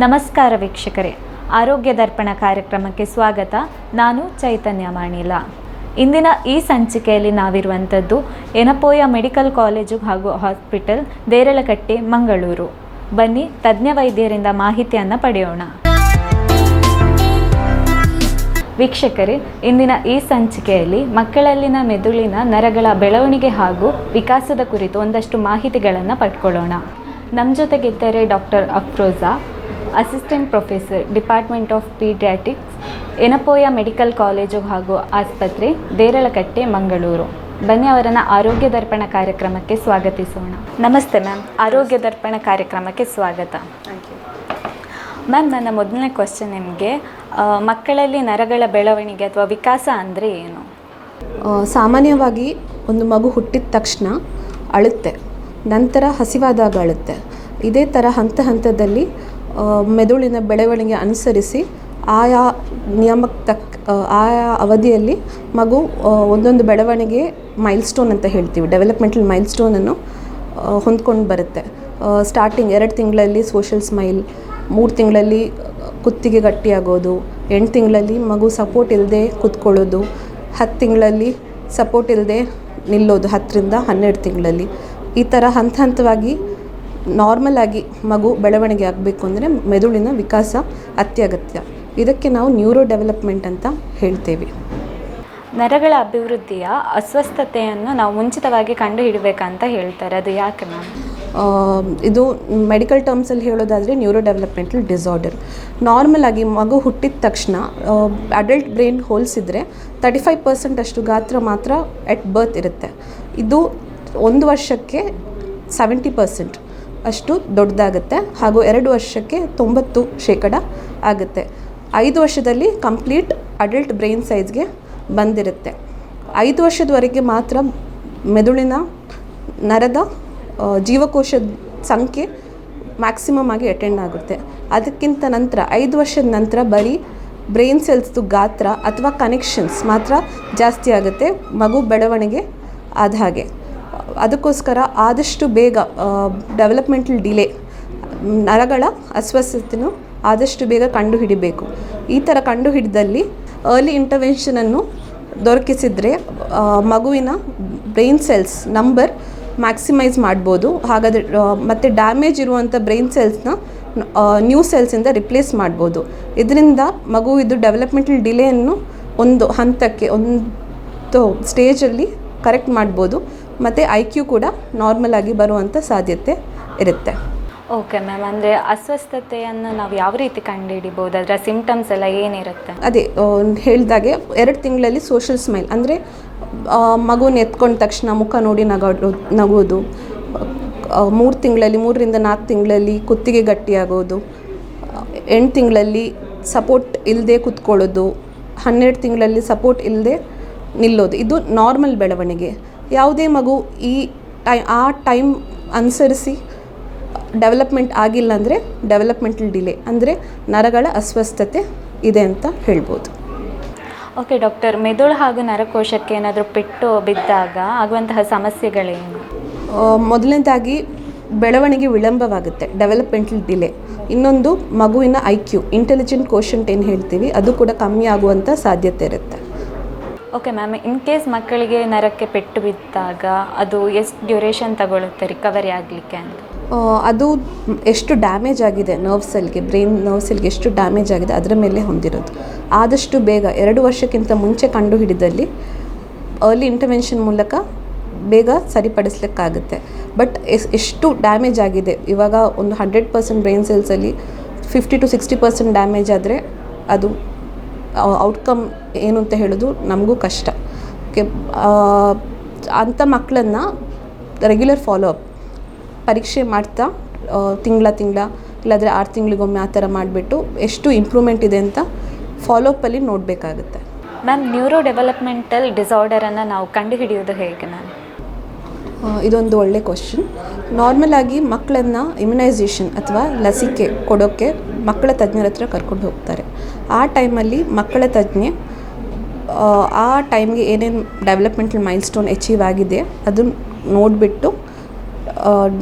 ನಮಸ್ಕಾರ ವೀಕ್ಷಕರೇ, ಆರೋಗ್ಯ ದರ್ಪಣ ಕಾರ್ಯಕ್ರಮಕ್ಕೆ ಸ್ವಾಗತ. ನಾನು ಚೈತನ್ಯ ಮಾಣಿಲ. ಇಂದಿನ ಈ ಸಂಚಿಕೆಯಲ್ಲಿ ನಾವಿರುವಂಥದ್ದು ಎನಪೋಯ ಮೆಡಿಕಲ್ ಕಾಲೇಜು ಹಾಗೂ ಹಾಸ್ಪಿಟಲ್, ದೇರಳಕಟ್ಟೆ, ಮಂಗಳೂರು. ಬನ್ನಿ ತಜ್ಞ ವೈದ್ಯರಿಂದ ಮಾಹಿತಿಯನ್ನು ಪಡೆಯೋಣ. ವೀಕ್ಷಕರೇ, ಇಂದಿನ ಈ ಸಂಚಿಕೆಯಲ್ಲಿ ಮಕ್ಕಳಲ್ಲಿನ ಮೆದುಳಿನ ನರಗಳ ಬೆಳವಣಿಗೆ ಹಾಗೂ ವಿಕಾಸದ ಕುರಿತು ಒಂದಷ್ಟು ಮಾಹಿತಿಗಳನ್ನು ಪಡ್ಕೊಳ್ಳೋಣ. ನಮ್ಮ ಜೊತೆಗಿದ್ದರೆ doctor Afroza, assistant professor, department of paediatrics, Yenepoya medical college ಹಾಗೂ ಆಸ್ಪತ್ರೆ, ದೇರಳಕಟ್ಟೆ, ಮಂಗಳೂರು. ಬನ್ನಿ ಅವರನ್ನು ಆರೋಗ್ಯ ದರ್ಪಣ ಕಾರ್ಯಕ್ರಮಕ್ಕೆ ಸ್ವಾಗತಿಸೋಣ. ನಮಸ್ತೆ ಮ್ಯಾಮ್, ಆರೋಗ್ಯ ದರ್ಪಣ ಕಾರ್ಯಕ್ರಮಕ್ಕೆ ಸ್ವಾಗತ. ಮ್ಯಾಮ್, ನನ್ನ ಮೊದಲನೇ ಕ್ವಶನ್ ನಿಮಗೆ, ಮಕ್ಕಳಲ್ಲಿ ನರಗಳ ಬೆಳವಣಿಗೆ ಅಥವಾ ವಿಕಾಸ ಅಂದರೆ ಏನು? ಸಾಮಾನ್ಯವಾಗಿ ಒಂದು ಮಗು ಹುಟ್ಟಿದ ತಕ್ಷಣ ಅಳುತ್ತೆ, ನಂತರ ಹಸಿವಾದಾಗ ಅಳುತ್ತೆ. ಇದೇ ಥರ ಹಂತದಲ್ಲಿ ಮೆದುಳಿನ ಬೆಳವಣಿಗೆ ಅನುಸರಿಸಿ ಆಯಾ ನಿಯಮಕ್ಕೆ ಆಯಾ ಅವಧಿಯಲ್ಲಿ ಮಗು ಒಂದೊಂದು ಬೆಳವಣಿಗೆ ಮೈಲ್ಸ್ಟೋನ್ ಅಂತ ಹೇಳ್ತೀವಿ, ಡೆವಲಪ್ಮೆಂಟಲ್ ಮೈಲ್ಸ್ಟೋನನ್ನು ಹೊಂದ್ಕೊಂಡು ಬರುತ್ತೆ. ಸ್ಟಾರ್ಟಿಂಗ್ 2 ತಿಂಗಳಲ್ಲಿ ಸೋಷಲ್ ಸ್ಮೈಲ್, 3 ತಿಂಗಳಲ್ಲಿ ಕುತ್ತಿಗೆ ಗಟ್ಟಿಯಾಗೋದು, 8 ತಿಂಗಳಲ್ಲಿ ಮಗು ಸಪೋರ್ಟ್ ಇಲ್ಲದೆ ಕೂತ್ಕೊಳ್ಳೋದು, 10 ತಿಂಗಳಲ್ಲಿ ಸಪೋರ್ಟ್ ಇಲ್ಲದೆ ನಿಲ್ಲೋದು, 10ರಿಂದ 12 ತಿಂಗಳಲ್ಲಿ. ಈ ಥರ ಹಂತವಾಗಿ ನಾರ್ಮಲ್ ಆಗಿ ಮಗು ಬೆಳವಣಿಗೆ ಆಗಬೇಕು ಅಂದರೆ ಮೆದುಳಿನ ವಿಕಾಸ ಅತ್ಯಗತ್ಯ. ಇದಕ್ಕೆ ನಾವು ನ್ಯೂರೋ ಡೆವಲಪ್ಮೆಂಟ್ ಅಂತ ಹೇಳ್ತೇವೆ. ನರಗಳ ಅಭಿವೃದ್ಧಿಯ ಅಸ್ವಸ್ಥತೆಯನ್ನು ನಾವು ಮುಂಚಿತವಾಗಿ ಕಂಡುಹಿಡಬೇಕಂತ ಹೇಳ್ತಾರೆ, ಅದು ಯಾಕೆ ಮ್ಯಾಮ್? ಇದು ಮೆಡಿಕಲ್ ಟರ್ಮ್ಸಲ್ಲಿ ಹೇಳೋದಾದರೆ ನ್ಯೂರೋ ಡೆವಲಪ್ಮೆಂಟಲ್ ಡಿಸಾರ್ಡರ್. ನಾರ್ಮಲ್ ಆಗಿ ಮಗು ಹುಟ್ಟಿದ ತಕ್ಷಣ ಅಡಲ್ಟ್ ಬ್ರೈನ್ ಹೋಲಿಸಿದರೆ 35% ಅಷ್ಟು ಗಾತ್ರ ಮಾತ್ರ ಎಟ್ ಬರ್ತ್ ಇರುತ್ತೆ. ಇದು 1 ವರ್ಷಕ್ಕೆ 70% ಅಷ್ಟು ದೊಡ್ಡದಾಗುತ್ತೆ, ಹಾಗೂ 2 ವರ್ಷಕ್ಕೆ 90% ಆಗುತ್ತೆ. 5 ವರ್ಷದಲ್ಲಿ ಕಂಪ್ಲೀಟ್ ಅಡಲ್ಟ್ ಬ್ರೈನ್ ಸೈಜ್ಗೆ ಬಂದಿರುತ್ತೆ. 5 ವರ್ಷದವರೆಗೆ ಮಾತ್ರ ಮೆದುಳಿನ ನರದ ಜೀವಕೋಶದ ಸಂಖ್ಯೆ ಮ್ಯಾಕ್ಸಿಮಮ್ ಆಗಿ ಅಟೆಂಡ್ ಆಗುತ್ತೆ. ಅದಕ್ಕಿಂತ ನಂತರ 5 ವರ್ಷದ ನಂತರ ಬರೀ ಬ್ರೈನ್ ಸೆಲ್ಸ್ದು ಗಾತ್ರ ಅಥವಾ ಕನೆಕ್ಷನ್ಸ್ ಮಾತ್ರ ಜಾಸ್ತಿ ಆಗುತ್ತೆ ಮಗು ಬೆಳವಣಿಗೆ ಆದ ಹಾಗೆ. ಅದಕ್ಕೋಸ್ಕರ ಆದಷ್ಟು ಬೇಗ ಡೆವಲಪ್ಮೆಂಟಲ್ ಡಿಲೇ, ನರಗಳ ಅಸ್ವಸ್ಥತೆಯನ್ನು ಆದಷ್ಟು ಬೇಗ ಕಂಡುಹಿಡಿಬೇಕು. ಈ ಥರ ಕಂಡುಹಿಡಿದಲ್ಲಿ ಅರ್ಲಿ ಇಂಟರ್ವೆನ್ಷನನ್ನು ದೊರಕಿಸಿದರೆ ಮಗುವಿನ ಬ್ರೈನ್ ಸೆಲ್ಸ್ ನಂಬರ್ ಮ್ಯಾಕ್ಸಿಮೈಸ್ ಮಾಡ್ಬೋದು. ಹಾಗಾದರೆ ಮತ್ತು ಡ್ಯಾಮೇಜ್ ಇರುವಂಥ ಬ್ರೈನ್ ಸೆಲ್ಸ್ನ ನ್ಯೂ ಸೆಲ್ಸಿಂದ ರಿಪ್ಲೇಸ್ ಮಾಡ್ಬೋದು. ಇದರಿಂದ ಮಗುವಿದು ಡೆವಲಪ್ಮೆಂಟಲ್ ಡಿಲೇಯನ್ನು ಒಂದು ಹಂತಕ್ಕೆ, ಒಂದು ಸ್ಟೇಜಲ್ಲಿ ಕರೆಕ್ಟ್ ಮಾಡ್ಬೋದು. ಮತ್ತು IQ ಕೂಡ ನಾರ್ಮಲ್ ಆಗಿ ಬರುವಂಥ ಸಾಧ್ಯತೆ ಇರುತ್ತೆ. ಓಕೆ ಮ್ಯಾಮ್, ಅಂದರೆ ಅಸ್ವಸ್ಥತೆಯನ್ನು ನಾವು ಯಾವ ರೀತಿ ಕಂಡುಹಿಡಿಬೋದು? ಅದರ ಸಿಂಪ್ಟಮ್ಸ್ ಎಲ್ಲ ಏನಿರುತ್ತೆ? ಅದೇ ಹೇಳಿದಾಗೆ 2 ತಿಂಗಳಲ್ಲಿ ಸೋಷಲ್ ಸ್ಮೈಲ್ ಅಂದರೆ ಮಗುನ ಎತ್ಕೊಂಡ ತಕ್ಷಣ ಮುಖ ನೋಡಿ ನಗೋದು, 3 ತಿಂಗಳಲ್ಲಿ 3ರಿಂದ 4 ತಿಂಗಳಲ್ಲಿ ಕುತ್ತಿಗೆ ಗಟ್ಟಿಯಾಗೋದು, 8 ತಿಂಗಳಲ್ಲಿ ಸಪೋರ್ಟ್ ಇಲ್ಲದೆ ಕೂತ್ಕೊಳ್ಳೋದು, 12 ತಿಂಗಳಲ್ಲಿ ಸಪೋರ್ಟ್ ಇಲ್ಲದೆ ನಿಲ್ಲೋದು. ಇದು ನಾರ್ಮಲ್ ಬೆಳವಣಿಗೆ. ಯಾವುದೇ ಮಗು ಆ ಟೈಮ್ ಅನುಸರಿಸಿ ಡೆವಲಪ್ಮೆಂಟ್ ಆಗಿಲ್ಲ ಅಂದರೆ ಡೆವಲಪ್ಮೆಂಟಲ್ ಡಿಲೇ, ಅಂದರೆ ನರಗಳ ಅಸ್ವಸ್ಥತೆ ಇದೆ ಅಂತ ಹೇಳ್ಬೋದು. ಓಕೆ ಡಾಕ್ಟರ್, ಮೆದುಳು ಹಾಗೂ ನರಕೋಶಕ್ಕೆ ಏನಾದರೂ ಪೆಟ್ಟು ಬಿದ್ದಾಗ ಆಗುವಂತಹ ಸಮಸ್ಯೆಗಳೇನು? ಮೊದಲನೇದಾಗಿ ಬೆಳವಣಿಗೆ ವಿಳಂಬವಾಗುತ್ತೆ, ಡೆವಲಪ್ಮೆಂಟಲ್ ಡಿಲೇ. ಇನ್ನೊಂದು ಮಗುವಿನ IQ, ಇಂಟೆಲಿಜೆಂಟ್ ಕೋಶಂಟ್ ಏನು ಹೇಳ್ತೀವಿ, ಅದು ಕೂಡ ಕಮ್ಮಿ ಆಗುವಂಥ ಸಾಧ್ಯತೆ ಇರುತ್ತೆ. ಓಕೆ ಮ್ಯಾಮ್, ಇನ್ ಕೇಸ್ ಮಕ್ಕಳಿಗೆ ನರಕ್ಕೆ ಪೆಟ್ಟು ಬಿದ್ದಾಗ ಅದು ಎಷ್ಟು ಡ್ಯೂರೇಷನ್ ತಗೊಳುತ್ತೆ ರಿಕವರಿ ಆಗಲಿಕ್ಕೆ ಅಂತ? ಅದು ಎಷ್ಟು ಡ್ಯಾಮೇಜ್ ಆಗಿದೆ ನರ್ವ್ಸಲ್ಗೆ, ಬ್ರೈನ್ ನರ್ವ್ಸಲ್ಗೆ ಎಷ್ಟು ಡ್ಯಾಮೇಜ್ ಆಗಿದೆ ಅದರ ಮೇಲೆ ಹೊಂದಿರೋದು. ಆದಷ್ಟು ಬೇಗ 2 ವರ್ಷಕ್ಕಿಂತ ಮುಂಚೆ ಕಂಡುಹಿಡಿದಲ್ಲಿ ಅರ್ಲಿ ಇಂಟರ್ವೆನ್ಷನ್ ಮೂಲಕ ಬೇಗ ಸರಿಪಡಿಸ್ಲಿಕ್ಕಾಗುತ್ತೆ. ಬಟ್ ಎಷ್ಟು ಡ್ಯಾಮೇಜ್ ಆಗಿದೆ, ಇವಾಗ ಒಂದು 100% ಬ್ರೈನ್ ಸೆಲ್ಸಲ್ಲಿ 50 to 60% ಡ್ಯಾಮೇಜ್ ಆದರೆ ಅದು ಔಟ್ಕಮ್ ಏನು ಅಂತ ಹೇಳೋದು ನಮಗೂ ಕಷ್ಟ. ಓಕೆ, ಅಂಥ ಮಕ್ಕಳನ್ನು ರೆಗ್ಯುಲರ್ ಫಾಲೋಅಪ್ ಪರೀಕ್ಷೆ ಮಾಡ್ತಾ ತಿಂಗಳ ಇಲ್ಲಾಂದರೆ 6 ತಿಂಗಳಿಗೊಮ್ಮೆ ಆ ಥರ ಮಾಡಿಬಿಟ್ಟು ಎಷ್ಟು ಇಂಪ್ರೂವ್ಮೆಂಟ್ ಇದೆ ಅಂತ ಫಾಲೋಅಪ್ಪಲ್ಲಿ ನೋಡಬೇಕಾಗುತ್ತೆ. ಮ್ಯಾಮ್, ನ್ಯೂರೋ ಡೆವಲಪ್ಮೆಂಟಲ್ ಡಿಸಾರ್ಡರನ್ನು ನಾವು ಕಂಡುಹಿಡಿಯೋದು ಹೇಗೆ ಮ್ಯಾಮ್? ಇದೊಂದು ಒಳ್ಳೆ ಕ್ವಶನ್. ನಾರ್ಮಲ್ ಆಗಿ ಮಕ್ಕಳನ್ನು ಇಮ್ಯುನೈಸೇಷನ್ ಅಥವಾ ಲಸಿಕೆ ಕೊಡೋಕ್ಕೆ ಮಕ್ಕಳ ತಜ್ಞರ ಹತ್ರ ಕರ್ಕೊಂಡು ಹೋಗ್ತಾರೆ. ಆ ಟೈಮಲ್ಲಿ ಮಕ್ಕಳ ತಜ್ಞೆ ಆ ಟೈಮ್ಗೆ ಏನೇನು ಡೆವಲಪ್ಮೆಂಟಲ್ ಮೈಲ್ಸ್ಟೋನ್ ಅಚೀವ್ ಆಗಿದೆ ಅದನ್ನು ನೋಡಿಬಿಟ್ಟು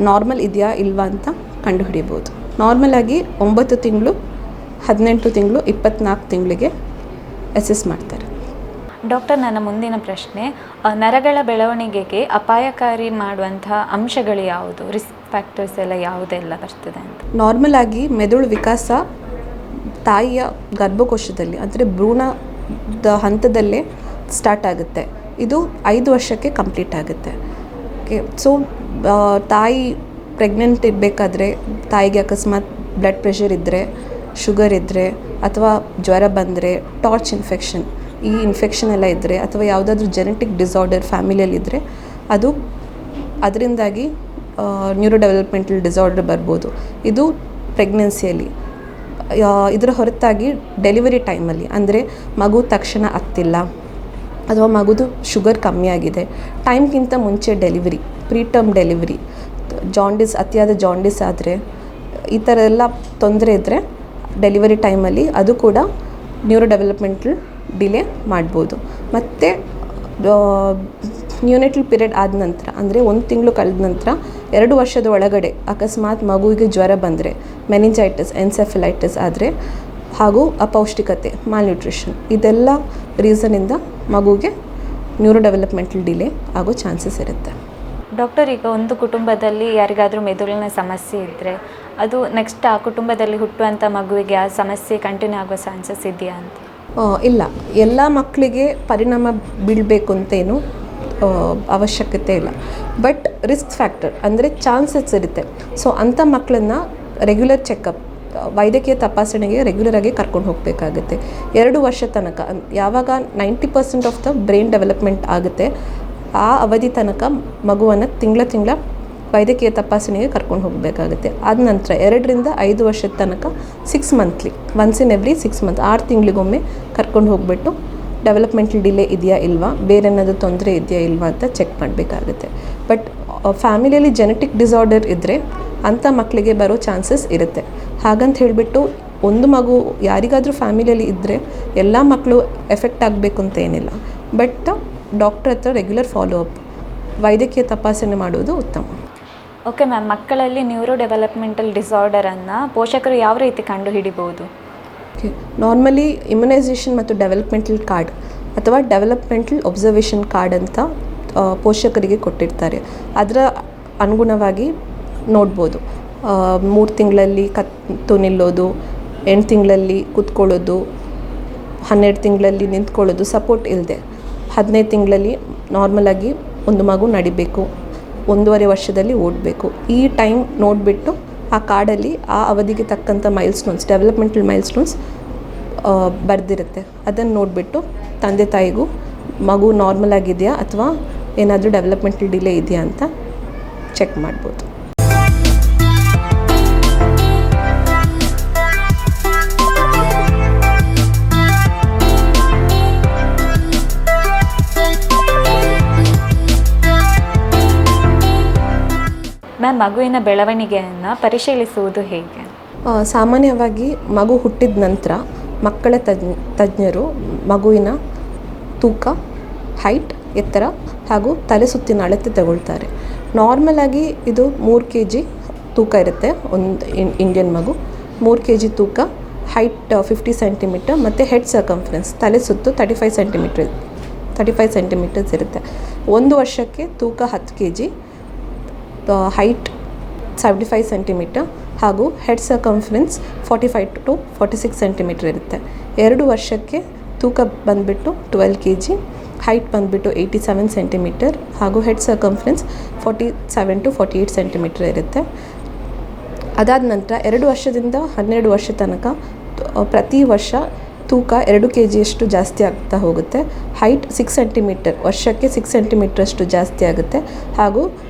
ನಾರ್ಮಲ್ ಇದೆಯಾ ಇಲ್ವಾ ಅಂತ ಕಂಡುಹಿಡಿಬೋದು. ನಾರ್ಮಲಾಗಿ 9 ತಿಂಗಳು, 18 ತಿಂಗಳು, 24 ತಿಂಗಳಿಗೆ ಅಸೆಸ್ ಮಾಡ್ತಾರೆ. ಡಾಕ್ಟರ್, ನನ್ನ ಮುಂದಿನ ಪ್ರಶ್ನೆ, ನರಗಳ ಬೆಳವಣಿಗೆಗೆ ಅಪಾಯಕಾರಿ ಮಾಡುವಂತಹ ಅಂಶಗಳು ಯಾವುದು, ರಿಸ್ಕ್ ಫ್ಯಾಕ್ಟರ್ಸ್ ಎಲ್ಲ ಯಾವುದೆಲ್ಲ ಬರ್ತದೆ ಅಂತ? ನಾರ್ಮಲ್ ಆಗಿ ಮೆದುಳು ವಿಕಾಸ ತಾಯಿಯ ಗರ್ಭಕೋಶದಲ್ಲಿ ಅಂದರೆ ಭ್ರೂಣದ ಹಂತದಲ್ಲೇ ಸ್ಟಾರ್ಟ್ ಆಗುತ್ತೆ. ಇದು 5 ವರ್ಷಕ್ಕೆ ಕಂಪ್ಲೀಟ್ ಆಗುತ್ತೆ. ಓಕೆ, ಸೊ ತಾಯಿ ಪ್ರೆಗ್ನೆಂಟ್ ಇರಬೇಕಾದ್ರೆ ತಾಯಿಗೆ ಅಕಸ್ಮಾತ್ ಬ್ಲಡ್ ಪ್ರೆಷರ್ ಇದ್ದರೆ, ಶುಗರ್ ಇದ್ದರೆ, ಅಥವಾ ಜ್ವರ ಬಂದರೆ, ಟಾರ್ಚ್ ಇನ್ಫೆಕ್ಷನ್, ಈ ಇನ್ಫೆಕ್ಷನ್ ಎಲ್ಲ ಇದ್ದರೆ, ಅಥವಾ ಯಾವುದಾದ್ರೂ ಜೆನೆಟಿಕ್ ಡಿಸಾರ್ಡರ್ ಫ್ಯಾಮಿಲಿಯಲ್ಲಿದ್ದರೆ ಅದರಿಂದಾಗಿ ನ್ಯೂರೋ ಡೆವಲಪ್ಮೆಂಟಲ್ ಡಿಸಾರ್ಡರ್ ಬರ್ಬೋದು. ಇದು ಪ್ರೆಗ್ನೆನ್ಸಿಯಲ್ಲಿ. ಇದರ ಹೊರತಾಗಿ ಡೆಲಿವರಿ ಟೈಮಲ್ಲಿ, ಅಂದರೆ ಮಗು ತಕ್ಷಣ ಆಗ್ತಿಲ್ಲ ಅಥವಾ ಮಗುದು ಶುಗರ್ ಕಮ್ಮಿ ಆಗಿದೆ, ಟೈಮ್ಗಿಂತ ಮುಂಚೆ ಡೆಲಿವರಿ, ಪ್ರೀಟರ್ಮ್ ಡೆಲಿವರಿ, ಜಾಂಡಿಸ್, ಅತಿಯಾದ ಜಾಂಡಿಸ್ ಆದರೆ, ಈ ಥರ ಎಲ್ಲ ತೊಂದರೆ ಇದ್ದರೆ ಡೆಲಿವರಿ ಟೈಮಲ್ಲಿ ಅದು ಕೂಡ ನ್ಯೂರೋ ಡೆವಲಪ್ಮೆಂಟಲ್ ಡಿಲೇ ಮಾಡ್ಬೋದು. ಮತ್ತು ನ್ಯೂನೆಟಲ್ ಪೀರಿಯಡ್ ಆದ ನಂತರ, ಅಂದರೆ 1 ತಿಂಗಳು ಕಳೆದ ನಂತರ 2 ವರ್ಷದ ಒಳಗಡೆ ಅಕಸ್ಮಾತ್ ಮಗುವಿಗೆ ಜ್ವರ ಬಂದರೆ, ಮೆನಿಂಜೈಟಿಸ್, ಎನ್ಸೆಫಲೈಟಿಸ್ ಆದರೆ, ಹಾಗೂ ಅಪೌಷ್ಟಿಕತೆ, ಮಾಲ್ನ್ಯೂಟ್ರಿಷನ್, ಇದೆಲ್ಲ ರೀಸನಿಂದ ಮಗುವಿಗೆ ನ್ಯೂರೋ ಡೆವಲಪ್ಮೆಂಟಲ್ ಡಿಲೇ ಆಗೋ ಚಾನ್ಸಸ್ ಇರುತ್ತೆ. ಡಾಕ್ಟರ್, ಈಗ ಒಂದು ಕುಟುಂಬದಲ್ಲಿ ಯಾರಿಗಾದರೂ ಮೆದುಳಿನ ಸಮಸ್ಯೆ ಇದ್ದರೆ ಅದು ನೆಕ್ಸ್ಟ್ ಆ ಕುಟುಂಬದಲ್ಲಿ ಹುಟ್ಟುವಂಥ ಮಗುವಿಗೆ ಆ ಸಮಸ್ಯೆ ಕಂಟಿನ್ಯೂ ಆಗೋ ಚಾನ್ಸಸ್ ಇದೆಯಾ ಅಂತ? ಇಲ್ಲ, ಎಲ್ಲ ಮಕ್ಕಳಿಗೆ ಪರಿಣಾಮ ಬೀಳಬೇಕು ಅಂತೇನು ಅವಶ್ಯಕತೆ ಇಲ್ಲ. ಬಟ್ ರಿಸ್ಕ್ ಫ್ಯಾಕ್ಟರ್ ಅಂದರೆ ಚಾನ್ಸಸ್ ಇರುತ್ತೆ. ಸೊ ಅಂಥ ಮಕ್ಕಳನ್ನ ರೆಗ್ಯುಲರ್ ಚೆಕಪ್, ವೈದ್ಯಕೀಯ ತಪಾಸಣೆಗೆ ರೆಗ್ಯುಲರಾಗಿ ಕರ್ಕೊಂಡು ಹೋಗಬೇಕಾಗುತ್ತೆ. 2 ವರ್ಷ ತನಕ, ಯಾವಾಗ 90% ಆಫ್ ದ ಬ್ರೈನ್ ಡೆವಲಪ್ಮೆಂಟ್ ಆಗುತ್ತೆ ಆ ಅವಧಿ ತನಕ ಮಗುವನ್ನು ತಿಂಗಳ ವೈದ್ಯಕೀಯ ತಪಾಸಣೆಗೆ ಕರ್ಕೊಂಡು ಹೋಗಬೇಕಾಗುತ್ತೆ. ಆದ ನಂತರ 2 ರಿಂದ 5 ವರ್ಷದ ತನಕ 6 monthly, once in every 6 month, 6 ತಿಂಗಳಿಗೊಮ್ಮೆ ಕರ್ಕೊಂಡು ಹೋಗಿಬಿಟ್ಟು ಡೆವಲಪ್ಮೆಂಟಲ್ ಡಿಲೇ ಇದೆಯಾ ಇಲ್ವಾ, ಬೇರೆ ಏನಾದರೂ ತೊಂದರೆ ಇದೆಯಾ ಇಲ್ವಾ ಅಂತ ಚೆಕ್ ಮಾಡಬೇಕಾಗುತ್ತೆ. ಬಟ್ ಫ್ಯಾಮಿಲಿಯಲ್ಲಿ ಜೆನೆಟಿಕ್ ಡಿಸಾರ್ಡರ್ ಇದ್ದರೆ ಅಂಥ ಮಕ್ಕಳಿಗೆ ಬರೋ ಚಾನ್ಸಸ್ ಇರುತ್ತೆ. ಹಾಗಂತ ಹೇಳಿಬಿಟ್ಟು ಒಂದು ಮಗು ಯಾರಿಗಾದರೂ ಫ್ಯಾಮಿಲಿಯಲ್ಲಿ ಇದ್ದರೆ ಎಲ್ಲ ಮಕ್ಕಳು ಎಫೆಕ್ಟ್ ಆಗಬೇಕು ಅಂತ ಏನಿಲ್ಲ. ಬಟ್ ಡಾಕ್ಟರ್ ಹತ್ರ ರೆಗ್ಯುಲರ್ ಫಾಲೋ ಅಪ್, ವೈದ್ಯಕೀಯ ತಪಾಸಣೆ ಮಾಡೋದು ಉತ್ತಮ. ಓಕೆ ಮ್ಯಾಮ್, ಮಕ್ಕಳಲ್ಲಿ ನ್ಯೂರೋ ಡೆವಲಪ್ಮೆಂಟಲ್ ಡಿಸಾರ್ಡರನ್ನು ಪೋಷಕರು ಯಾವ ರೀತಿ ಕಂಡು ಹಿಡಿಬೋದು? ಓಕೆ, ನಾರ್ಮಲಿ ಇಮ್ಯುನೈಸೇಷನ್ ಮತ್ತು ಡೆವಲಪ್ಮೆಂಟಲ್ ಕಾರ್ಡ್ ಅಥವಾ ಡೆವಲಪ್ಮೆಂಟಲ್ ಒಬ್ಸರ್ವೇಷನ್ ಕಾರ್ಡ್ ಅಂತ ಪೋಷಕರಿಗೆ ಕೊಟ್ಟಿರ್ತಾರೆ. ಅದರ ಅನುಗುಣವಾಗಿ ನೋಡ್ಬೋದು. 3 ತಿಂಗಳಲ್ಲಿ ಕತ್ತು ನಿಲ್ಲೋದು, 8 ತಿಂಗಳಲ್ಲಿ ಕೂತ್ಕೊಳ್ಳೋದು, 12 ತಿಂಗಳಲ್ಲಿ ನಿಂತ್ಕೊಳ್ಳೋದು ಸಪೋರ್ಟ್ ಇಲ್ಲದೆ, 15 ತಿಂಗಳಲ್ಲಿ ನಾರ್ಮಲಾಗಿ ಒಂದು ಮಗು ನಡಿಬೇಕು, 1.5 ವರ್ಷದಲ್ಲಿ ಓಡಬೇಕು. ಈ ಟೈಮ್ ನೋಡಿಬಿಟ್ಟು ಆ ಕಾರ್ಡಲ್ಲಿ ಆ ಅವಧಿಗೆ ತಕ್ಕಂಥ ಮೈಲ್ಸ್ಟೋನ್ಸ್, ಡೆವಲಪ್ಮೆಂಟಲ್ ಮೈಲ್ಸ್ಟೋನ್ಸ್ ಬರೆದಿರುತ್ತೆ. ಅದನ್ನು ನೋಡಿಬಿಟ್ಟು ತಂದೆ ತಾಯಿಗೂ ಮಗು ನಾರ್ಮಲ್ ಆಗಿದೆಯಾ ಅಥವಾ ಏನಾದರೂ ಡೆವಲಪ್ಮೆಂಟಲ್ ಡಿಲೇ ಇದೆಯಾ ಅಂತ ಚೆಕ್ ಮಾಡ್ಬೋದು. ಮ್ಯಾಮ್, ಮಗುವಿನ ಬೆಳವಣಿಗೆಯನ್ನು ಪರಿಶೀಲಿಸುವುದು ಹೇಗೆ? ಸಾಮಾನ್ಯವಾಗಿ ಮಗು ಹುಟ್ಟಿದ ನಂತರ ಮಕ್ಕಳ ತಜ್ಞರು ಮಗುವಿನ ತೂಕ, ಹೈಟ್, ಎತ್ತರ ಹಾಗೂ ತಲೆ ಸುತ್ತಿನ ಅಳತೆ ತಗೊಳ್ತಾರೆ. ನಾರ್ಮಲಾಗಿ ಇದು 3 kg ತೂಕ ಇರುತ್ತೆ. ಒಂದು ಇಂಡಿಯನ್ ಮಗು 3 kg ತೂಕ, ಹೈಟ್ 50 ಸೆಂಟಿಮೀಟರ್ ಮತ್ತು ಹೆಡ್ ಸರ್ಕಂಫರೆನ್ಸ್, ತಲೆ ಸುತ್ತು 35 ಸೆಂಟಿಮೀಟರ್ಸ್ ಇರುತ್ತೆ. 1 ವರ್ಷಕ್ಕೆ ತೂಕ 10 kg, ಹೈಟ್ 75 ಸೆಂಟಿಮೀಟರ್ ಹಾಗೂ ಹೆಡ್ ಸರ್ಕಂಫರೆನ್ಸ್ 45 to 46 ಸೆಂಟಿಮೀಟರ್ ಇರುತ್ತೆ. 2 ವರ್ಷಕ್ಕೆ ತೂಕ ಬಂದುಬಿಟ್ಟು 12 kg, ಹೈಟ್ ಬಂದುಬಿಟ್ಟು 87 ಸೆಂಟಿಮೀಟರ್ ಹಾಗೂ ಹೆಡ್ ಸರ್ಕಂಫರೆನ್ಸ್ 47 to 48 ಸೆಂಟಿಮೀಟರ್ ಇರುತ್ತೆ. ಅದಾದ ನಂತರ 2 ವರ್ಷದಿಂದ 12 ವರ್ಷ ತನಕ ಪ್ರತಿ ವರ್ಷ ತೂಕ 2 kg ಅಷ್ಟು ಜಾಸ್ತಿ ಆಗ್ತಾ ಹೋಗುತ್ತೆ. ಹೈಟ್ 6 ಸೆಂಟಿಮೀಟರ್, ವರ್ಷಕ್ಕೆ 6 ಸೆಂಟಿಮೀಟ್ರಷ್ಟು ಜಾಸ್ತಿ ಆಗುತ್ತೆ ಹಾಗೂ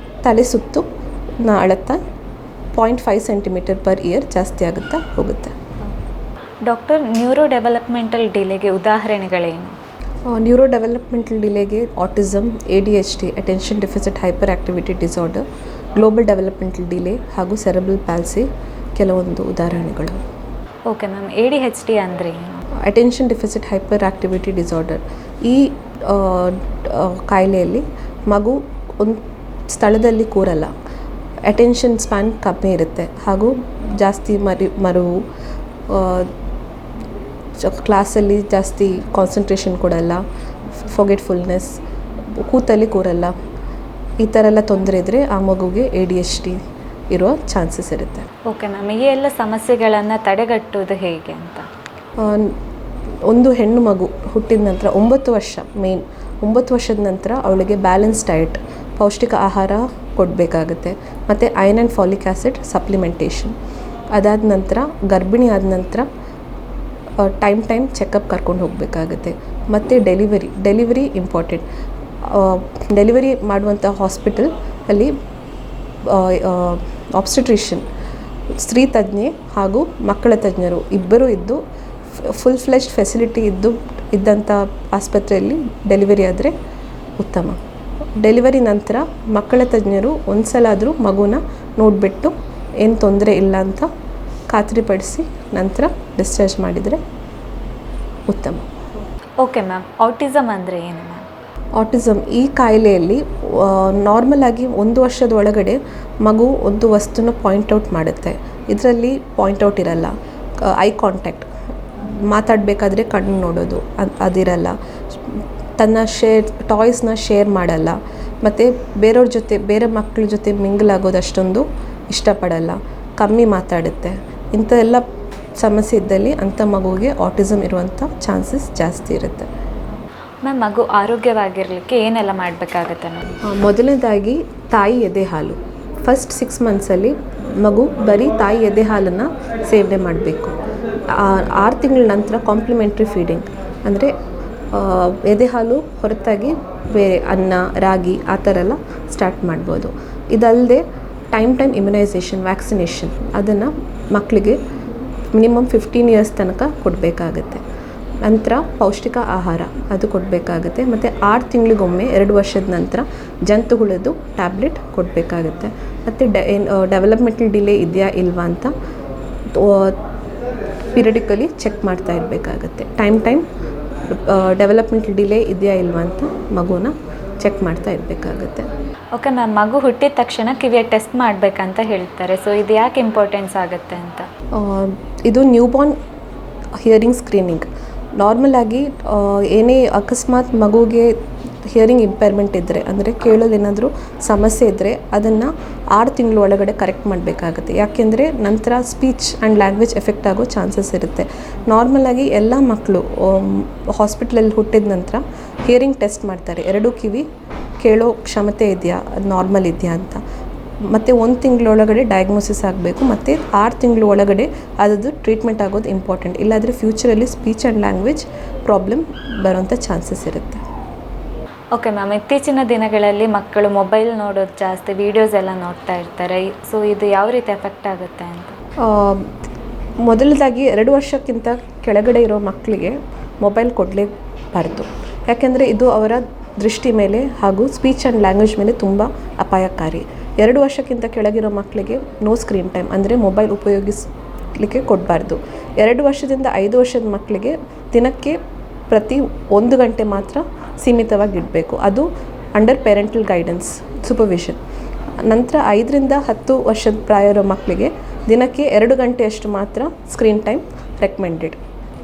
ತಲೆ ಸುತ್ತು ಅಳತೆ 0.5 ಸೆಂಟಿಮೀಟರ್ ಪರ್ ಇಯರ್ ಜಾಸ್ತಿ ಆಗುತ್ತಾ ಹೋಗುತ್ತೆ. ಡಾಕ್ಟರ್, ನ್ಯೂರೋ ಡೆವಲಪ್ಮೆಂಟಲ್ ಡಿಲೇಗೆ ಉದಾಹರಣೆಗಳೇನು? ನ್ಯೂರೋ ಡೆವಲಪ್ಮೆಂಟಲ್ ಡಿಲೇಗೆ autism, ADHD, attention deficit hyperactivity disorder, global developmental delay ಹಾಗೂ ಸೆರೆಬ್ರಲ್ ಪ್ಯಾಲ್ಸಿ ಕೆಲವೊಂದು ಉದಾಹರಣೆಗಳು. ಓಕೆ ಮ್ಯಾಮ್, ADHD ಅಂದರೆ ಏನು? Attention deficit hyperactivity disorder. ಈ ಕಾಯಿಲೆಯಲ್ಲಿ ಮಗು ಒಂದು ಸ್ಥಳದಲ್ಲಿ ಕೂರಲ್ಲ. ಅಟೆನ್ಷನ್ ಸ್ಪ್ಯಾನ್ ಕಮ್ಮಿ ಇರುತ್ತೆ ಹಾಗೂ ಜಾಸ್ತಿ ಮರುವು, ಕ್ಲಾಸಲ್ಲಿ ಜಾಸ್ತಿ ಕಾನ್ಸಂಟ್ರೇಷನ್ ಕೊಡಲ್ಲ, ಫೊಗೆಟ್ಫುಲ್ನೆಸ್, ಕೂತಲ್ಲಿ ಕೂರಲ್ಲ, ಈ ಥರ ಎಲ್ಲ ತೊಂದರೆ ಇದ್ದರೆ ಆ ಮಗುಗೆ ADHD ಇರೋ ಚಾನ್ಸಸ್ ಇರುತ್ತೆ. ಓಕೆ ಮ್ಯಾಮ್, ಈ ಎಲ್ಲ ಸಮಸ್ಯೆಗಳನ್ನು ತಡೆಗಟ್ಟುವುದು ಹೇಗೆ ಅಂತ? ಒಂದು ಹೆಣ್ಣು ಮಗು ಹುಟ್ಟಿದ ನಂತರ 9 ವರ್ಷ 9 ವರ್ಷದ ನಂತರ ಅವಳಿಗೆ ಬ್ಯಾಲೆನ್ಸ್ ಡಯಟ್, ಪೌಷ್ಟಿಕ ಆಹಾರ ಕೊಡಬೇಕಾಗುತ್ತೆ. ಮತ್ತು iron and folic acid supplementation. ಅದಾದ ನಂತರ ಗರ್ಭಿಣಿ ಆದ ನಂತರ ಟೈಮ್ ಚೆಕಪ್ ಕರ್ಕೊಂಡು ಹೋಗಬೇಕಾಗುತ್ತೆ. ಮತ್ತು ಡೆಲಿವರಿ ಇಂಪಾರ್ಟೆಂಟ್. ಡೆಲಿವರಿ ಮಾಡುವಂಥ ಹಾಸ್ಪಿಟಲ್ ಅಲ್ಲಿ ಆಬ್ಸ್ಟೆಟ್ರಿಷಿಯನ್, ಸ್ತ್ರೀ ತಜ್ಞೆ ಹಾಗೂ ಮಕ್ಕಳ ತಜ್ಞರು ಇಬ್ಬರೂ ಇದ್ದು ಫುಲ್ ಫ್ಲೆಶ್ಡ್ ಫೆಸಿಲಿಟಿ ಇದ್ದಂಥ ಆಸ್ಪತ್ರೆಯಲ್ಲಿ ಡೆಲಿವರಿ ಆದರೆ ಉತ್ತಮ. ಡೆಲಿವರಿ ನಂತರ ಮಕ್ಕಳ ತಜ್ಞರು ಒಂದು ಸಲ ಆದರೂ ಮಗುನ ನೋಡಿಬಿಟ್ಟು ಏನು ತೊಂದರೆ ಇಲ್ಲ ಅಂತ ಖಾತ್ರಿಪಡಿಸಿ ನಂತರ ಡಿಸ್ಚಾರ್ಜ್ ಮಾಡಿದರೆ ಉತ್ತಮ. ಓಕೆ ಮ್ಯಾಮ್, ಆಟಿಸಮ್ ಅಂದರೆ ಏನು ಮ್ಯಾಮ್? ಆಟಿಸಮ್ ಈ ಕಾಯಿಲೆಯಲ್ಲಿ ನಾರ್ಮಲಾಗಿ 1 ವರ್ಷದ ಒಳಗಡೆ ಮಗು ಒಂದು ವಸ್ತುನ ಪಾಯಿಂಟ್ಔಟ್ ಮಾಡುತ್ತೆ. ಇದರಲ್ಲಿ ಪಾಯಿಂಟ್ಔಟ್ ಇರಲ್ಲ. ಐ ಕಾಂಟ್ಯಾಕ್ಟ್, ಮಾತಾಡಬೇಕಾದ್ರೆ ಕಣ್ಣು ನೋಡೋದು ಅದಿರಲ್ಲ. ತನ್ನ ಟಾಯ್ಸ್ನ ಶೇರ್ ಮಾಡಲ್ಲ. ಮತ್ತು ಬೇರೆಯವ್ರ ಜೊತೆ, ಬೇರೆ ಮಕ್ಕಳ ಜೊತೆ ಮಿಂಗಲ್ ಆಗೋದು ಅಷ್ಟೊಂದು ಇಷ್ಟಪಡಲ್ಲ. ಕಮ್ಮಿ ಮಾತಾಡುತ್ತೆ. ಇಂಥ ಎಲ್ಲ ಸಮಸ್ಯೆ ಇದ್ದಲ್ಲಿ ಅಂಥ ಮಗುವಿಗೆ ಆಟಿಸಮ್ ಇರುವಂಥ ಚಾನ್ಸಸ್ ಜಾಸ್ತಿ ಇರುತ್ತೆ. ಮ್ಯಾಮ್, ಮಗು ಆರೋಗ್ಯವಾಗಿರಲಿಕ್ಕೆ ಏನೆಲ್ಲ ಮಾಡಬೇಕಾಗತ್ತೆ ಮ್ಯಾಮ್? ಮೊದಲನೇದಾಗಿ ತಾಯಿ ಎದೆ ಹಾಲು. ಫಸ್ಟ್ 6 ಮಂತ್ಸಲ್ಲಿ ಮಗು ಬರೀ ತಾಯಿ ಎದೆ ಹಾಲನ್ನು ಸೇವನೆ ಮಾಡಬೇಕು. 6 ತಿಂಗಳ ನಂತರ ಕಾಂಪ್ಲಿಮೆಂಟ್ರಿ ಫೀಡಿಂಗ್ ಅಂದರೆ ಎದೆ ಹಾಲು ಹೊರತಾಗಿ ಬೇರೆ ಅನ್ನ, ರಾಗಿ ಆ ಥರ ಎಲ್ಲ ಸ್ಟಾರ್ಟ್ ಮಾಡ್ಬೋದು. ಇದಲ್ಲದೆ ಟೈಮ್ ಇಮ್ಯುನೈಸೇಷನ್, ವ್ಯಾಕ್ಸಿನೇಷನ್ ಅದನ್ನು ಮಕ್ಕಳಿಗೆ ಮಿನಿಮಮ್ 15 ಇಯರ್ಸ್ ತನಕ ಕೊಡಬೇಕಾಗತ್ತೆ. ನಂತರ ಪೌಷ್ಟಿಕ ಆಹಾರ ಅದು ಕೊಡಬೇಕಾಗುತ್ತೆ. ಮತ್ತು 6 ತಿಂಗಳಿಗೊಮ್ಮೆ 2 ವರ್ಷದ ನಂತರ ಜಂತುಹುಳದ್ದು ಟ್ಯಾಬ್ಲೆಟ್ ಕೊಡಬೇಕಾಗುತ್ತೆ. ಮತ್ತು ಡೆವಲಪ್ಮೆಂಟಲ್ ಡಿಲೇ ಇದೆಯಾ ಇಲ್ವಾ ಅಂತ ಪಿರಿಯಡಿಕಲಿ ಚೆಕ್ ಮಾಡ್ತಾ ಇರಬೇಕಾಗತ್ತೆ. ಟೈಮ್ ಡೆವಲಪ್ಮೆಂಟಲ್ ಡಿಲೇ ಇದೆಯಾ ಇಲ್ವಾ ಅಂತ ಮಗುನ ಚೆಕ್ ಮಾಡ್ತಾ ಇರಬೇಕಾಗತ್ತೆ. ಓಕೆ ಮ್ಯಾಮ್, ಮಗು ಹುಟ್ಟಿದ ತಕ್ಷಣ ಕಿವಿಯ ಟೆಸ್ಟ್ ಮಾಡಬೇಕಂತ ಹೇಳ್ತಾರೆ. ಸೊ ಇದು ಯಾಕೆ ಇಂಪಾರ್ಟೆನ್ಸ್ ಆಗುತ್ತೆ ಅಂತ? ಇದು ನ್ಯೂಬಾರ್ನ್ ಹಿಯರಿಂಗ್ ಸ್ಕ್ರೀನಿಂಗ್. ನಾರ್ಮಲಾಗಿ ಏನೇ ಅಕಸ್ಮಾತ್ ಮಗುಗೆ ಹಿಯರಿಂಗ್ ಇಂಪೇರ್ಮೆಂಟ್ ಇದ್ದರೆ, ಅಂದರೆ ಕೇಳೋದು ಏನಾದರೂ ಸಮಸ್ಯೆ ಇದ್ದರೆ ಅದನ್ನು 6 ತಿಂಗಳ ಒಳಗಡೆ ಕರೆಕ್ಟ್ ಮಾಡಬೇಕಾಗುತ್ತೆ. ಯಾಕೆಂದರೆ ನಂತರ ಸ್ಪೀಚ್ ಆ್ಯಂಡ್ ಲ್ಯಾಂಗ್ವೇಜ್ ಎಫೆಕ್ಟ್ ಆಗೋ ಚಾನ್ಸಸ್ ಇರುತ್ತೆ. ನಾರ್ಮಲಾಗಿ ಎಲ್ಲ ಮಕ್ಕಳು ಹಾಸ್ಪಿಟ್ಲಲ್ಲಿ ಹುಟ್ಟಿದ ನಂತರ ಹಿಯರಿಂಗ್ ಟೆಸ್ಟ್ ಮಾಡ್ತಾರೆ. 2 ಕಿವಿ ಕೇಳೋ ಕ್ಷಮತೆ ಇದೆಯಾ, ನಾರ್ಮಲ್ ಇದೆಯಾ ಅಂತ. ಮತ್ತು 1 ತಿಂಗಳೊಳಗಡೆ ಡಯಾಗ್ನೋಸಿಸ್ ಆಗಬೇಕು. ಮತ್ತು 6 ತಿಂಗಳ ಒಳಗಡೆ ಅದರದ್ದು ಟ್ರೀಟ್ಮೆಂಟ್ ಆಗೋದು ಇಂಪಾರ್ಟೆಂಟ್. ಇಲ್ಲಾಂದರೆ ಫ್ಯೂಚರಲ್ಲಿ ಸ್ಪೀಚ್ ಆ್ಯಂಡ್ ಲ್ಯಾಂಗ್ವೇಜ್ ಪ್ರಾಬ್ಲಮ್ ಬರೋಂಥ ಚಾನ್ಸಸ್ ಇರುತ್ತೆ. ಓಕೆ ಮ್ಯಾಮ್, ಇತ್ತೀಚಿನ ದಿನಗಳಲ್ಲಿ ಮಕ್ಕಳು ಮೊಬೈಲ್ ನೋಡೋದು ಜಾಸ್ತಿ, ವೀಡಿಯೋಸ್ ಎಲ್ಲ ನೋಡ್ತಾ ಇರ್ತಾರೆ. ಸೊ ಇದು ಯಾವ ರೀತಿ ಎಫೆಕ್ಟ್ ಆಗುತ್ತೆ ಅಂತ? ಮೊದಲದಾಗಿ 2 ವರ್ಷಕ್ಕಿಂತ ಕೆಳಗಡೆ ಇರೋ ಮಕ್ಕಳಿಗೆ ಮೊಬೈಲ್ ಕೊಡಲೇಬಾರ್ದು. ಯಾಕೆಂದರೆ ಇದು ಅವರ ದೃಷ್ಟಿ ಮೇಲೆ ಹಾಗೂ ಸ್ಪೀಚ್ ಆ್ಯಂಡ್ ಲ್ಯಾಂಗ್ವೇಜ್ ಮೇಲೆ ತುಂಬ ಅಪಾಯಕಾರಿ. 2 ವರ್ಷಕ್ಕಿಂತ ಕೆಳಗಿರೋ ಮಕ್ಕಳಿಗೆ ನೋ ಸ್ಕ್ರೀನ್ ಟೈಮ್, ಅಂದರೆ ಮೊಬೈಲ್ ಉಪಯೋಗಿಸಲಿಕ್ಕೆ ಕೊಡಬಾರ್ದು. 2 ವರ್ಷದಿಂದ 5 ವರ್ಷದ ಮಕ್ಕಳಿಗೆ ದಿನಕ್ಕೆ ಪ್ರತಿ 1 ಗಂಟೆ ಮಾತ್ರ ಸೀಮಿತವಾಗಿ ಇಡಬೇಕು. ಅದು ಅಂಡರ್ ಪೇರೆಂಟಲ್ ಗೈಡೆನ್ಸ್ ಸೂಪರ್ವಿಷನ್. ನಂತರ 5ರಿಂದ 10 ವರ್ಷದ ಪ್ರಾಯ ಇರೋ ಮಕ್ಕಳಿಗೆ ದಿನಕ್ಕೆ 2 ಗಂಟೆಯಷ್ಟು ಮಾತ್ರ ಸ್ಕ್ರೀನ್ ಟೈಮ್ ರೆಕಮೆಂಡೆಡ್.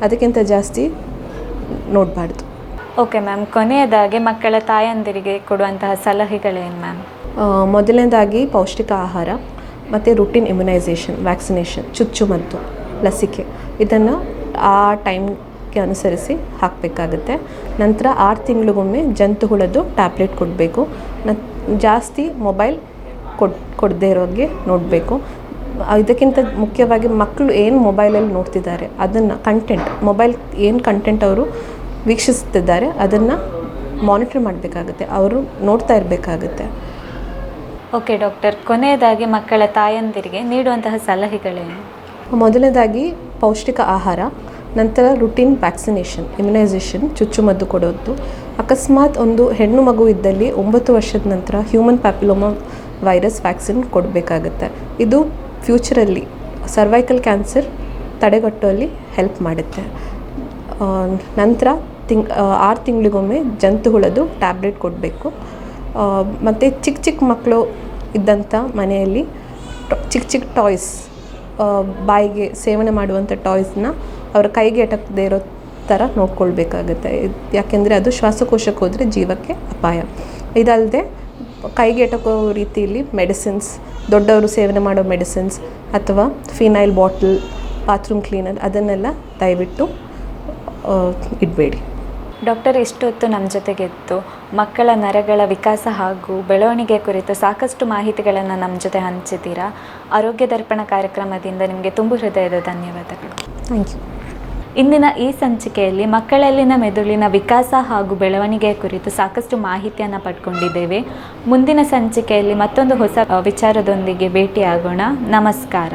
ಅದಕ್ಕಿಂತ ಜಾಸ್ತಿ ನೋಡಬಾರ್ದು. ಓಕೆ ಮ್ಯಾಮ್, ಕೊನೆಯದಾಗಿ ಮಕ್ಕಳ ತಾಯಂದಿರಿಗೆ ಕೊಡುವಂತಹ ಸಲಹೆಗಳೇನು ಮ್ಯಾಮ್? ಮೊದಲನೇದಾಗಿ ಪೌಷ್ಟಿಕ ಆಹಾರ ಮತ್ತು ರೂಟೀನ್ ಇಮ್ಯುನೈಸೇಷನ್, ವ್ಯಾಕ್ಸಿನೇಷನ್, ಚುಚ್ಚುಮದ್ದು, ಲಸಿಕೆ ಇದನ್ನು ಆ ಟೈಮ್ಗೆ ಅನುಸರಿಸಿ ಹಾಕಬೇಕಾಗುತ್ತೆ. ನಂತರ 6 ತಿಂಗಳಿಗೊಮ್ಮೆ ಜಂತುಹುಳದ್ದು ಟ್ಯಾಬ್ಲೆಟ್ ಕೊಡಬೇಕು. ಜಾಸ್ತಿ ಮೊಬೈಲ್ ಕೊಡದೇ ಇರೋರಿಗೆ ನೋಡಬೇಕು. ಇದಕ್ಕಿಂತ ಮುಖ್ಯವಾಗಿ ಮಕ್ಕಳು ಏನು ಮೊಬೈಲಲ್ಲಿ ನೋಡ್ತಿದ್ದಾರೆ ಅದನ್ನು ಮೊಬೈಲ್ ಏನು ಕಂಟೆಂಟ್ ಅವರು ವೀಕ್ಷಿಸ್ತಿದ್ದಾರೆ ಅದನ್ನು ಮಾನಿಟರ್ ಮಾಡಬೇಕಾಗುತ್ತೆ. ಅವರು ನೋಡ್ತಾ ಇರಬೇಕಾಗುತ್ತೆ. ಓಕೆ ಡಾಕ್ಟರ್, ಕೊನೆಯದಾಗಿ ಮಕ್ಕಳ ತಾಯಂದಿರಿಗೆ ನೀಡುವಂತಹ ಸಲಹೆಗಳೇನು? ಮೊದಲನೇದಾಗಿ ಪೌಷ್ಟಿಕ ಆಹಾರ, ನಂತರ ರುಟೀನ್ ವ್ಯಾಕ್ಸಿನೇಷನ್, ಇಮ್ಯುನೈಸೇಷನ್, ಚುಚ್ಚುಮದ್ದು ಕೊಡೋದು. ಅಕಸ್ಮಾತ್ ಒಂದು ಹೆಣ್ಣು ಮಗು ಇದ್ದಲ್ಲಿ 9 ವರ್ಷದ ನಂತರ ಹ್ಯೂಮನ್ ಪ್ಯಾಪಿಲೋಮಾ ವೈರಸ್ ವ್ಯಾಕ್ಸಿನ್ ಕೊಡಬೇಕಾಗುತ್ತೆ. ಇದು ಫ್ಯೂಚರಲ್ಲಿ ಸರ್ವೈಕಲ್ ಕ್ಯಾನ್ಸರ್ ತಡೆಗಟ್ಟುವಲ್ಲಿ ಹೆಲ್ಪ್ ಮಾಡುತ್ತೆ. ನಂತರ 6 ತಿಂಗಳಿಗೊಮ್ಮೆ ಜಂತುಹುಳದ್ದು ಟ್ಯಾಬ್ಲೆಟ್ ಕೊಡಬೇಕು. ಮತ್ತು ಚಿಕ್ಕ ಮಕ್ಕಳು ಇದ್ದಂಥ ಮನೆಯಲ್ಲಿ ಚಿಕ್ಕ ಚಿಕ್ಕ ಟಾಯ್ಸ್, ಬಾಯಿಗೆ ಸೇವನೆ ಮಾಡುವಂಥ ಟಾಯ್ಸ್ನ ಅವರ ಕೈಗೆ ಎಟಕದೇ ಇರೋ ಥರ ನೋಡ್ಕೊಳ್ಬೇಕಾಗುತ್ತೆ. ಯಾಕೆಂದರೆ ಅದು ಶ್ವಾಸಕೋಶಕ್ಕೆ ಹೋದರೆ ಜೀವಕ್ಕೆ ಅಪಾಯ. ಇದಲ್ಲದೆ ಕೈಗೆ ಎಟಕೋ ರೀತಿಯಲ್ಲಿ ಮೆಡಿಸಿನ್ಸ್, ದೊಡ್ಡವರು ಸೇವನೆ ಮಾಡೋ ಮೆಡಿಸಿನ್ಸ್ ಅಥವಾ ಫಿನೈಲ್ ಬಾಟಲ್, ಬಾತ್ರೂಮ್ ಕ್ಲೀನರ್ ಅದನ್ನೆಲ್ಲ ದಯವಿಟ್ಟು ಇಡಬೇಡಿ. ಡಾಕ್ಟರ್, ಇಷ್ಟೊತ್ತು ನಮ್ಮ ಜೊತೆಗಿತ್ತು ಮಕ್ಕಳ ನರಗಳ ವಿಕಾಸ ಹಾಗೂ ಬೆಳವಣಿಗೆ ಕುರಿತು ಸಾಕಷ್ಟು ಮಾಹಿತಿಗಳನ್ನು ನಮ್ಮ ಜೊತೆ ಹಂಚಿದ್ದೀರಾ. ಆರೋಗ್ಯ ದರ್ಪಣ ಕಾರ್ಯಕ್ರಮದಿಂದ ನಿಮಗೆ ತುಂಬು ಹೃದಯದ ಧನ್ಯವಾದಗಳು. Thank you. ಇಂದಿನ ಈ ಸಂಚಿಕೆಯಲ್ಲಿ ಮಕ್ಕಳಲ್ಲಿನ ಮೆದುಳಿನ ವಿಕಾಸ ಹಾಗೂ ಬೆಳವಣಿಗೆಯ ಕುರಿತು ಸಾಕಷ್ಟು ಮಾಹಿತಿಯನ್ನು ಪಡ್ಕೊಂಡಿದ್ದೇವೆ. ಮುಂದಿನ ಸಂಚಿಕೆಯಲ್ಲಿ ಮತ್ತೊಂದು ಹೊಸ ವಿಚಾರದೊಂದಿಗೆ ಭೇಟಿಯಾಗೋಣ. ನಮಸ್ಕಾರ.